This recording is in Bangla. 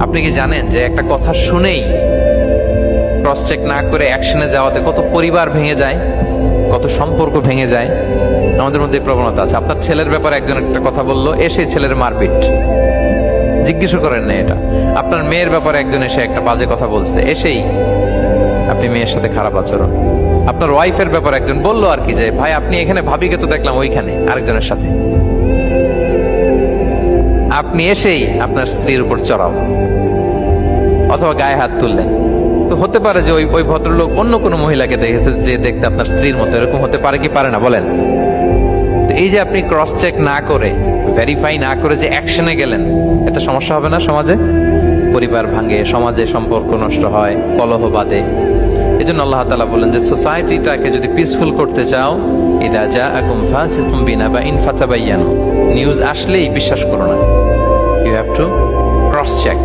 আপনি কি জানেন যে একটা কথা শুনেই ক্রস চেক না করে অ্যাকশনে যাওয়াতে কত পরিবার ভেঙে যায়, কত সম্পর্ক ভেঙে যায়? আমাদের মধ্যে এই প্রবণতা আছে। আপনার ছেলের ব্যাপারে একজন একটা কথা বললো, এসে ছেলের মারপিট, জিজ্ঞেস করেন না এটা। আপনার মেয়ের ব্যাপারে একজন এসে একটা বাজে কথা বলছে, এসেই আপনি মেয়ের সাথে খারাপ আচরণ। আপনার ওয়াইফের ব্যাপারে একজন বললো আর কি, যে ভাই আপনি এখানে, ভাবিকে তো দেখলাম ওইখানে আরেকজনের সাথে, আপনি এসেই আপনার স্ত্রীর উপর চড়াও অথবা গায়ে হাত তুললেন। তো হতে পারে যে ওই ভদ্রলোক অন্য কোনো মহিলাকে দেখেছে যে দেখতে আপনার স্ত্রীর মতো, এরকম হতে পারে কি পারে না বলেন? তো এই যে আপনি ক্রস চেক না করে, ভেরিফাই না করে যে অ্যাকশনে গেলেন, এতে সমস্যা হবে না সমাজে? পরিবার ভাঙে, সমাজে সম্পর্ক নষ্ট হয়, কলহ বাঁধে। এই জন্য আল্লাহ তাআলা বলেন যে সোসাইটিটাকে যদি পিসফুল করতে চাও, ইযা জাআকুম ফাসিকুম বিনাবাইন ফাতাবায়ানু, নিউজ আসলেই বিশ্বাস করো না, you have to cross check.